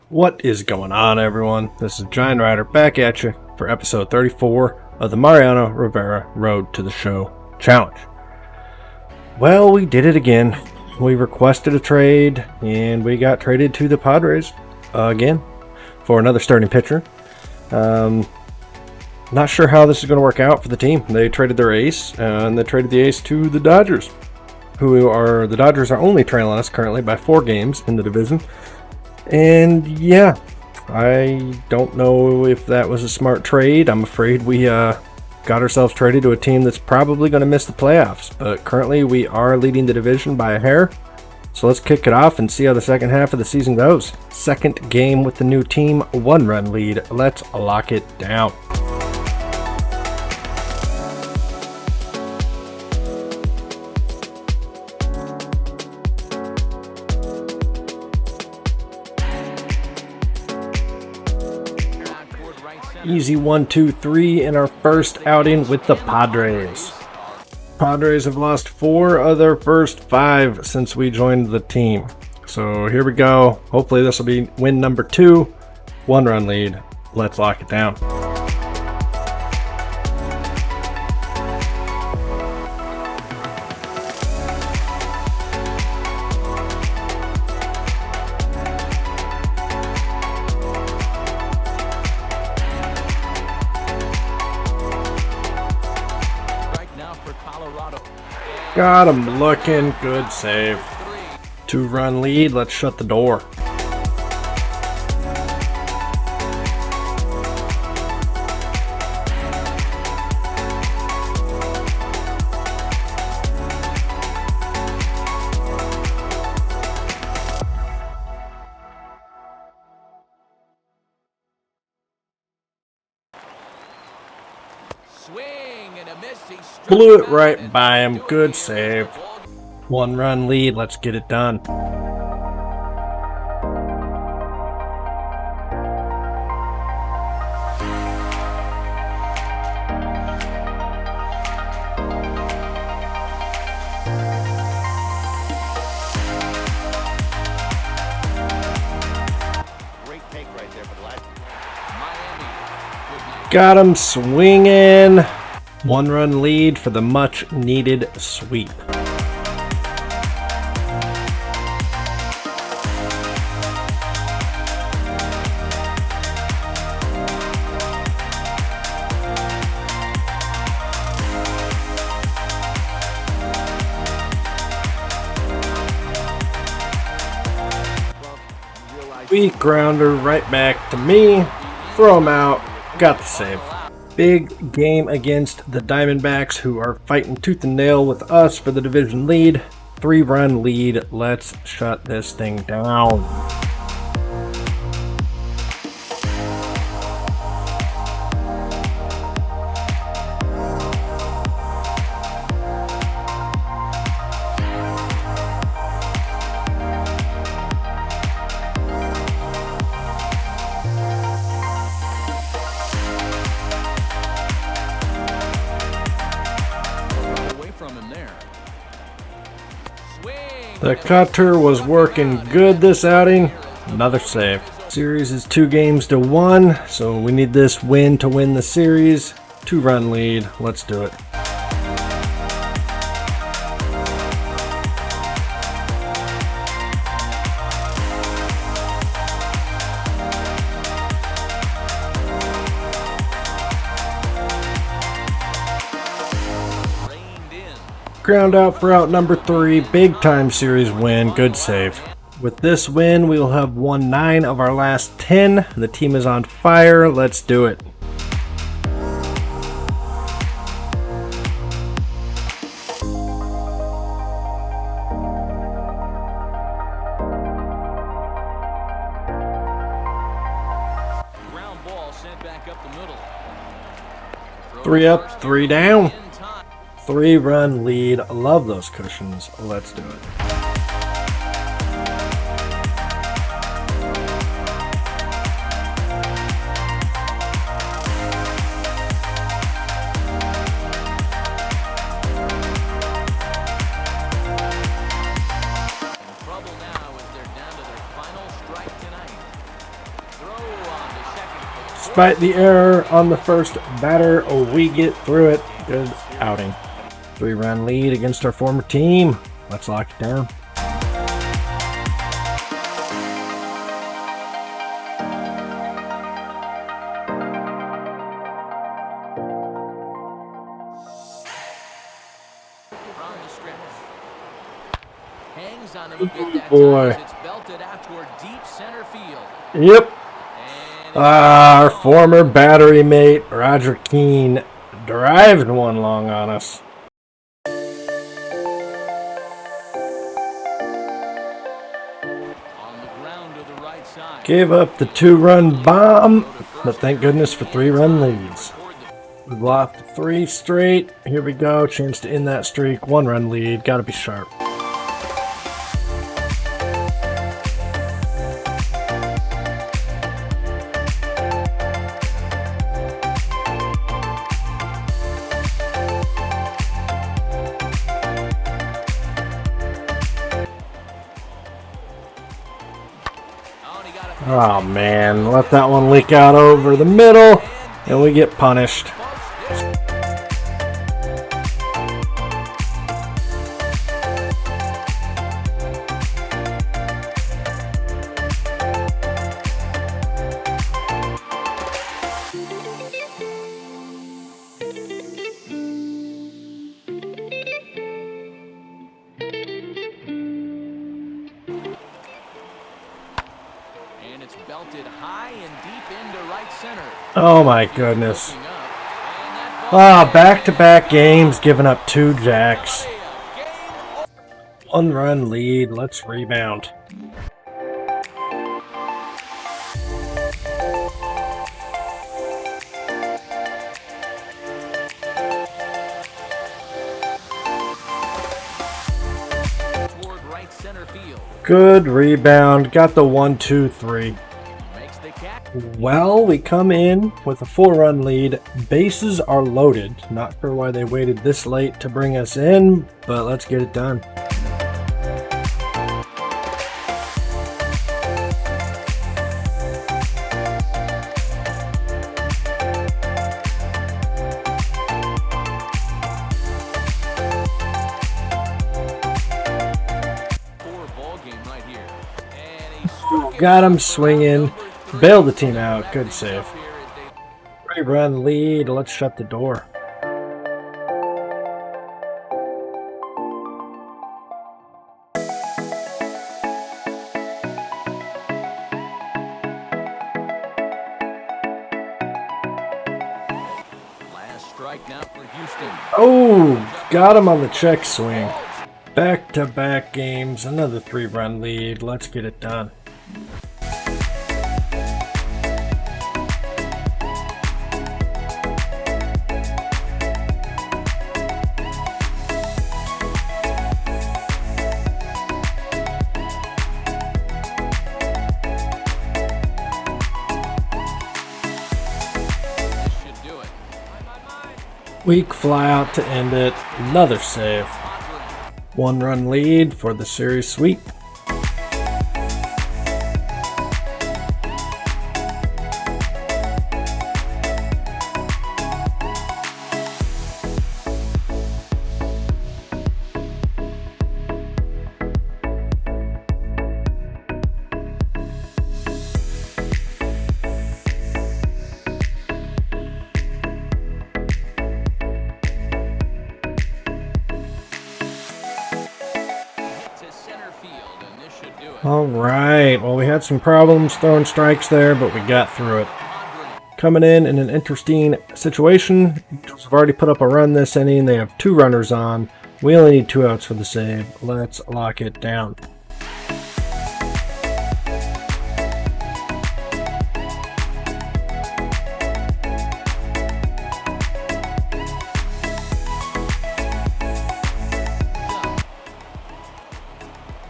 What is going on, everyone? This is Giant Rider back at you for episode 34 of the Mariano Rivera Road to the Show Challenge. Well, we did it again. We requested a trade, and we got traded to the Padres again for another starting pitcher. Not sure how this is going to work out for the team. They traded their ace, and they traded the ace to the Dodgers, the Dodgers are only trailing us currently by 4 games in the division. And yeah, I don't know if that was a smart trade. I'm afraid we got ourselves traded to a team that's probably going to miss the playoffs. But currently we are leading the division by a hair. So let's kick it off and see how the second half of the season goes. Second game with the new team, 1-run lead. Let's lock it down. Easy 1-2-3 in our first outing with the Padres. Padres have lost 4 of their first 5 since we joined the team. So here we go. Hopefully this will be win number 2. 1-run lead. Let's lock it down. Got him looking good save. 2-run lead, let's shut the door. Blew it right by him. Good save. 1-run lead. Let's get it done. Great take right there for the last. Miami. Got him swinging. 1-run lead for the much needed sweep. Weak grounder right back to me. Throw him out. Got the save. Big game against the Diamondbacks, who are fighting tooth and nail with us for the division lead. 3-run lead. Let's shut this thing down. The cutter was working good this outing. Another save. Series is 2-1, so we need this win to win the series. 2-run lead. Let's do it. Ground out for out number 3, big time series win, good save. With this win, we will have won 9 of our last 10. The team is on fire, let's do it. Ground ball sent back up the middle. 3 up, 3 down. 3-run lead. I love those cushions. Let's do it. Despite the error on the first batter, we get through it. Good outing. 3-run lead against our former team. Let's lock it down. Hangs on him a bit that Boy. time as it's belted out toward deep center field. Yep. Our former battery mate, Roger Keane, drived one long on us. On the ground to the right side. Gave up the 2-run bomb, but thank goodness for 3-run leads. We've lost 3 straight. Here we go. Chance to end that streak. 1-run lead. Gotta be sharp. Oh man, let that one leak out over the middle, and we get punished. And it's belted high and deep into right center. Oh my goodness. Back-to-back games, giving up 2 jacks. 1-run lead. Let's rebound. Toward right center field. Good rebound. Got the 1-2-3. Makes the catch. Well, we come in with a 4-run lead. Bases are loaded. Not sure why they waited this late to bring us in, but let's get it done. Got him swinging. Bailed the team out. Good save. 3-run lead. Let's shut the door. Last strike now for Houston. Oh, got him on the check swing. Back-to-back games. Another 3-run lead. Let's get it done. Weak fly out to end it. Another save. 1-run lead for the series sweep. All right. Well, we had some problems throwing strikes there, but we got through it. Coming in an interesting situation. We've already put up a run this inning. They have 2 runners on. We only need 2 outs for the save. Let's lock it down.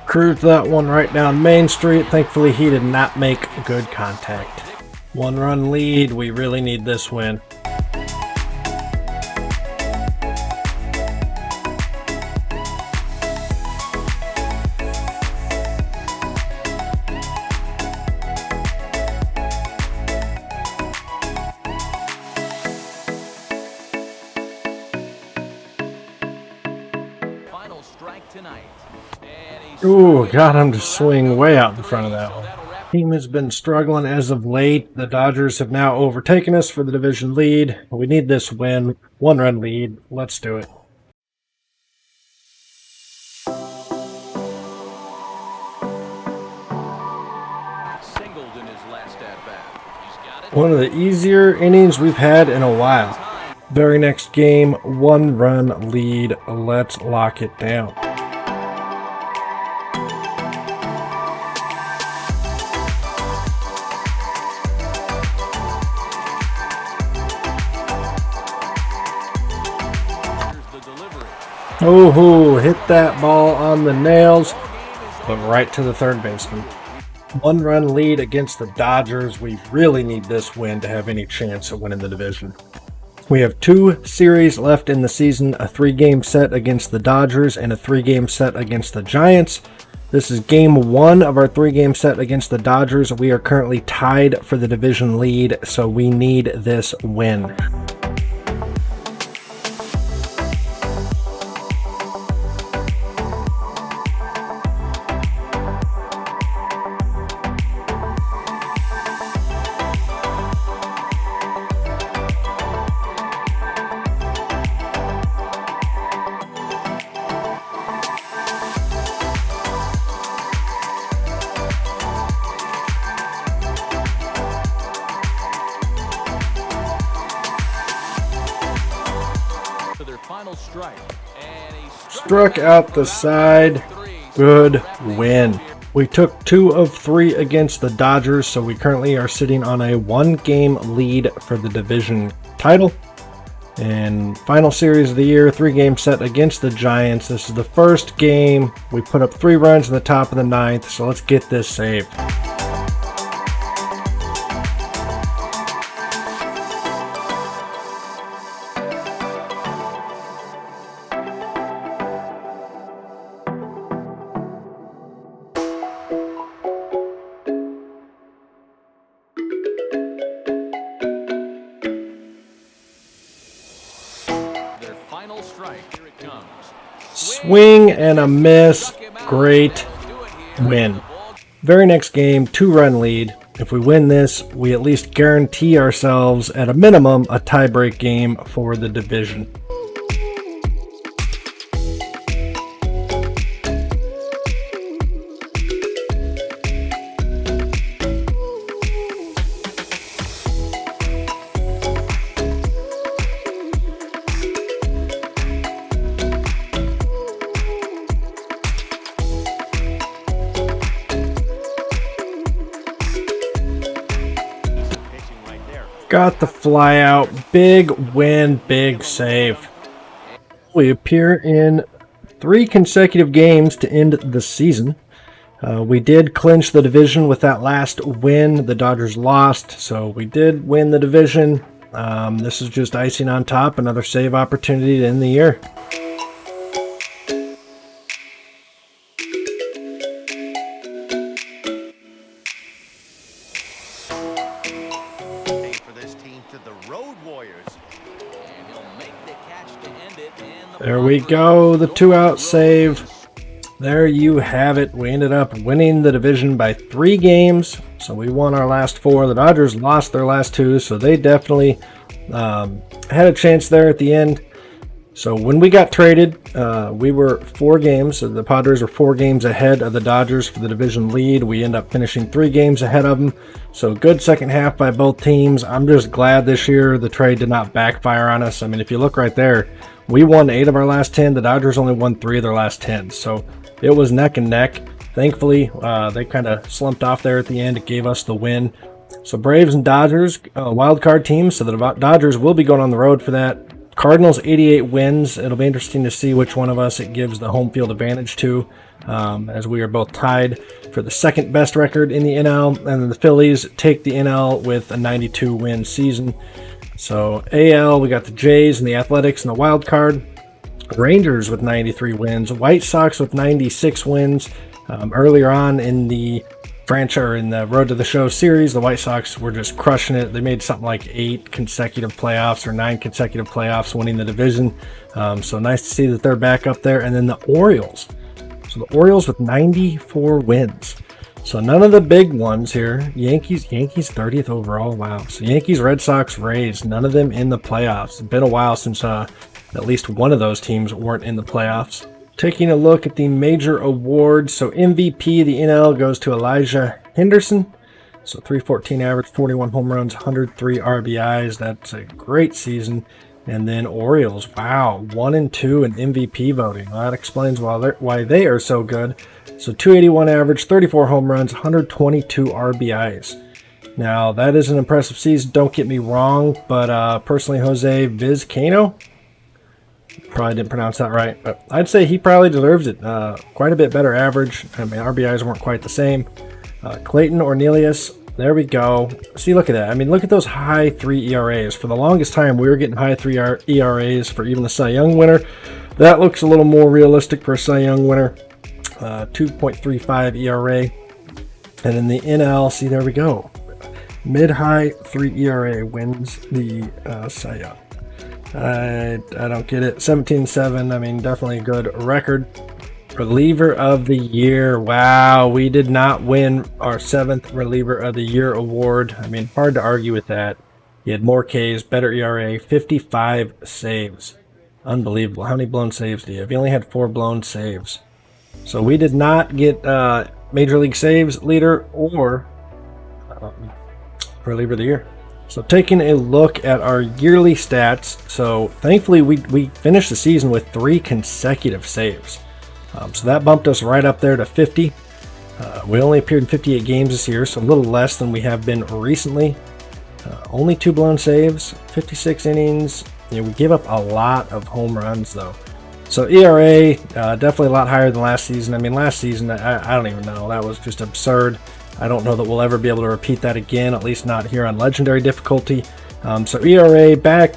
Cruised that one right down Main Street. Thankfully, he did not make good contact. 1-run lead. We really need this win. tonight. Ooh, got him to swing way out in front of that one. Team has been struggling as of late. The Dodgers have now overtaken us for the division lead. We need this win. 1-run lead. Let's do it. Singled in his last at-bat. He's got it. One of the easier innings we've had in a while. Very next game, 1-run lead. Let's lock it down. Oh, hit that ball on the nails, but right to the third baseman. 1-run lead against the Dodgers. We really need this win to have any chance of winning the division. We have 2 series left in the season, a 3-game set against the Dodgers and a 3-game set against the Giants. This is game 1 of our 3-game set against the Dodgers. We are currently tied for the division lead, so we need this win. Struck out the side. Good win. We took 2 of 3 against the Dodgers, so we currently are sitting on a 1-game lead for the division title. And final series of the year, 3-game set against the Giants. This is the first game. We put up 3 runs in the top of the 9th, so let's get this saved. Swing and a miss. Great win. Very next game, 2-run lead. If we win this, we at least guarantee ourselves, at a minimum, a tiebreak game for the division. Got the fly out. Big win, big save. We appear in 3 consecutive games to end the season. We did clinch the division with that last win. The Dodgers lost, so we did win the division. This is just icing on top, another save opportunity to end the year. There we go, the 2-out save. There you have it. We ended up winning the division by 3 games. So we won our last 4. The Dodgers lost their last 2, so they definitely had a chance there at the end. So when we got traded, we were 4 games. So the Padres were 4 games ahead of the Dodgers for the division lead. We end up finishing 3 games ahead of them. So good second half by both teams. I'm just glad this year the trade did not backfire on us. I mean, if you look right there, we won 8 of our last 10. The Dodgers only won 3 of their last 10. So it was neck and neck. Thankfully, they kind of slumped off there at the end. It gave us the win. So Braves and Dodgers, wild card teams. So the Dodgers will be going on the road for that. Cardinals 88 wins. It'll be interesting to see which one of us it gives the home field advantage to, as we are both tied for the second best record in the NL. And then the Phillies take the NL with a 92 win season. So AL, we got the Jays and the Athletics in the wild card. Rangers with 93 wins. White Sox with 96 wins. Earlier on in the franchise, in the Road to the Show series, the White Sox were just crushing it. They made something like 8 consecutive playoffs or 9 consecutive playoffs, winning the division. So nice to see that they're back up there. And then the Orioles So the Orioles with 94 wins. So none of the big ones here. Yankees 30th overall. Wow. So Yankees, Red Sox, Rays, none of them in the playoffs. It's been a while since at least one of those teams weren't in the playoffs. Taking a look at the major awards. So MVP, the NL goes to Elijah Henderson. So 314 average, 41 home runs, 103 RBIs. That's a great season. And then Orioles, wow, 1 and 2 in MVP voting. Well, that explains why they are so good. So 281 average, 34 home runs, 122 RBIs. Now, that is an impressive season, don't get me wrong, but personally, Jose Vizcaino, probably didn't pronounce that right, but I'd say he probably deserves it. Quite a bit better average. I mean, RBIs weren't quite the same. Clayton Ornelas, there we go. See, look at that. I mean, look at those high 3 ERAs. For the longest time, we were getting high 3 ERAs for even the Cy Young winner. That looks a little more realistic for a Cy Young winner. 2.35 ERA. And in the NL, see, there we go. Mid-high 3 ERA wins the Cy Young. I don't get it. 17-7, I mean, definitely a good record. Reliever of the Year. Wow, we did not win our 7th Reliever of the Year award. I mean, hard to argue with that. He had more Ks, better ERA, 55 saves. Unbelievable. How many blown saves do you have? He only had 4 blown saves. So we did not get Major League Saves leader or Reliever of the Year. So taking a look at our yearly stats. So thankfully we finished the season with 3 consecutive saves. So that bumped us right up there to 50. We only appeared in 58 games this year, so a little less than we have been recently. Only 2 blown saves, 56 innings. You know, we gave up a lot of home runs, though. So ERA, definitely a lot higher than last season. I mean, last season, I don't even know. That was just absurd. I don't know that we'll ever be able to repeat that again, at least not here on Legendary difficulty. So ERA back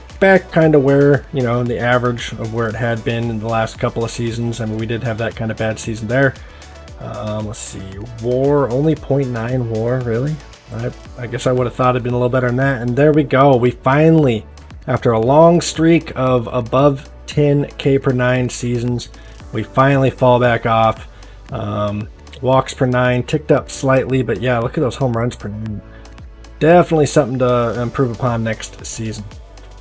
kind of where, you know, in the average of where it had been in the last couple of seasons. I mean, we did have that kind of bad season there. Let's see, WAR, only 0.9 WAR, really? I guess I would have thought it'd been a little better than that. And there we go. We finally, after a long streak of above 10 K per 9 seasons, we finally fall back off. Walks per 9 ticked up slightly, but yeah, look at those home runs per 9. Definitely something to improve upon next season.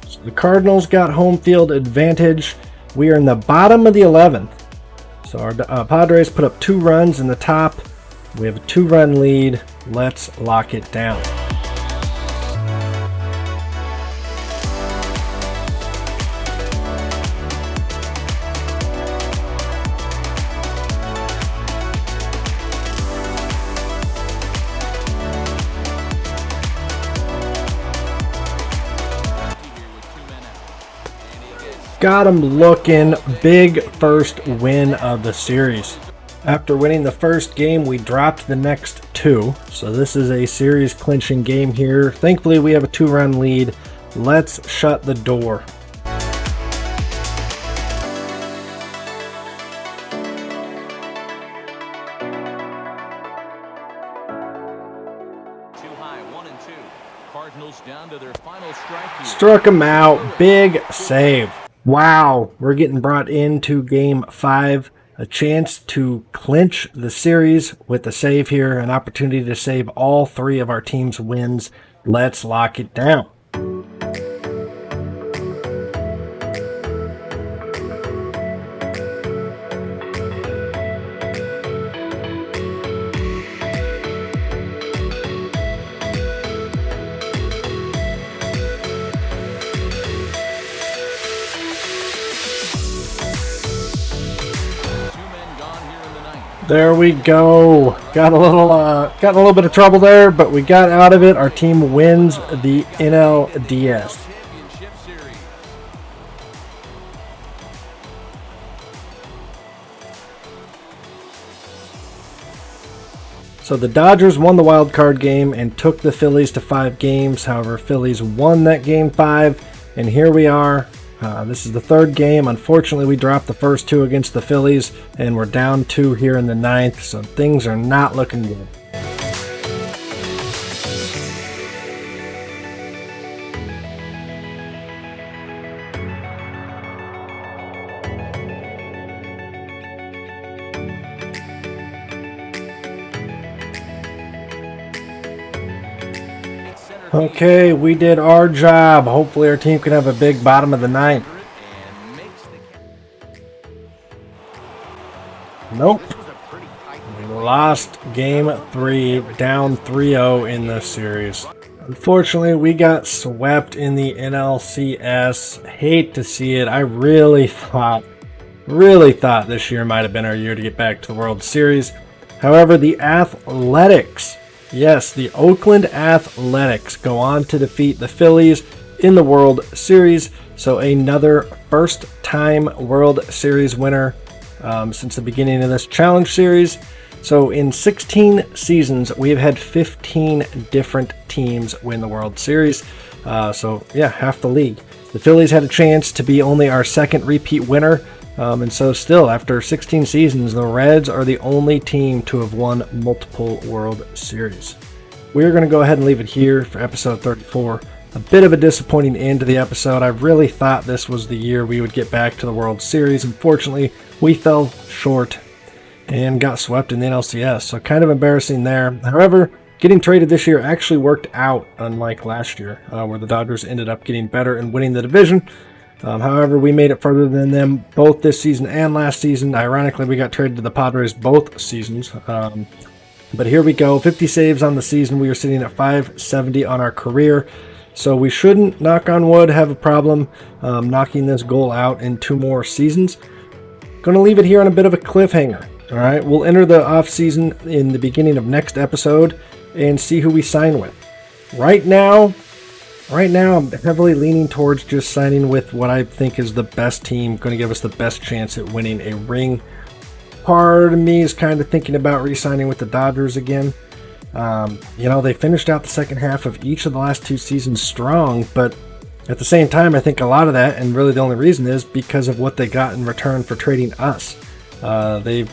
So the Cardinals got home field advantage. We are in the bottom of the 11th. So our Padres put up 2 runs in the top. We have a 2-run lead. Let's lock it down. Got him looking. Big first win of the series. After winning the first game, we dropped the next 2. So this is a series clinching game here. Thankfully, we have a 2-run lead. Let's shut the door. Too high, 1-2. Cardinals down to their final strike here. Struck him out. Big save. Wow, we're getting brought into Game 5. A chance to clinch the series with the save here. An opportunity to save all 3 of our team's wins. Let's lock it down. There we go. Got a little bit of trouble there, but we got out of it. Our team wins the NLDS. So the Dodgers won the wild card game and took the Phillies to 5 games. However, Phillies won that game 5, and here we are. This is the 3rd game. Unfortunately, we dropped the first 2 against the Phillies, and we're down 2 here in the 9th, so things are not looking good. Okay, we did our job. Hopefully our team can have a big bottom of the ninth. And makes the Nope. We lost game 3, down 3-0 in this series. Unfortunately, we got swept in the NLCS. Hate to see it. I really thought this year might have been our year to get back to the World Series. However, the Athletics, yes, the Oakland Athletics go on to defeat the Phillies in the World Series. So another first-time World Series winner since the beginning of this challenge series. So in 16 seasons, we've had 15 different teams win the World Series. So yeah, half the league. The Phillies had a chance to be only our second repeat winner. And so still, after 16 seasons, the Reds are the only team to have won multiple World Series. We're going to go ahead and leave it here for episode 34. A bit of a disappointing end to the episode. I really thought this was the year we would get back to the World Series. Unfortunately, we fell short and got swept in the NLCS, so kind of embarrassing there. However, getting traded this year actually worked out, unlike last year, where the Dodgers ended up getting better and winning the division. However, we made it further than them both this season and last season. Ironically, we got traded to the Padres both seasons. But here we go, 50 saves on the season. We are sitting at 570 on our career. So we shouldn't, knock on wood, have a problem knocking this goal out in 2 more seasons. Going to leave it here on a bit of a cliffhanger. All right, we'll enter the off season in the beginning of next episode and see who we sign with. Right now, I'm heavily leaning towards just signing with what I think is the best team, going to give us the best chance at winning a ring. Part of me is kind of thinking about re-signing with the Dodgers again. They finished out the second half of each of the last 2 seasons strong, but at the same time, I think a lot of that, and really the only reason, is because of what they got in return for trading us. They've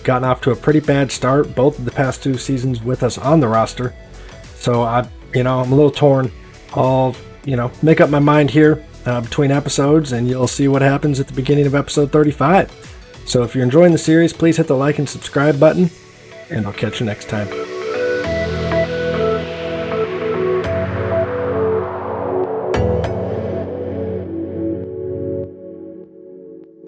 gotten off to a pretty bad start both of the past 2 seasons with us on the roster. So I'm a little torn. I'll make up my mind here between episodes, and you'll see what happens at the beginning of episode 35. So if you're enjoying the series, please hit the like and subscribe button, and I'll catch you next time.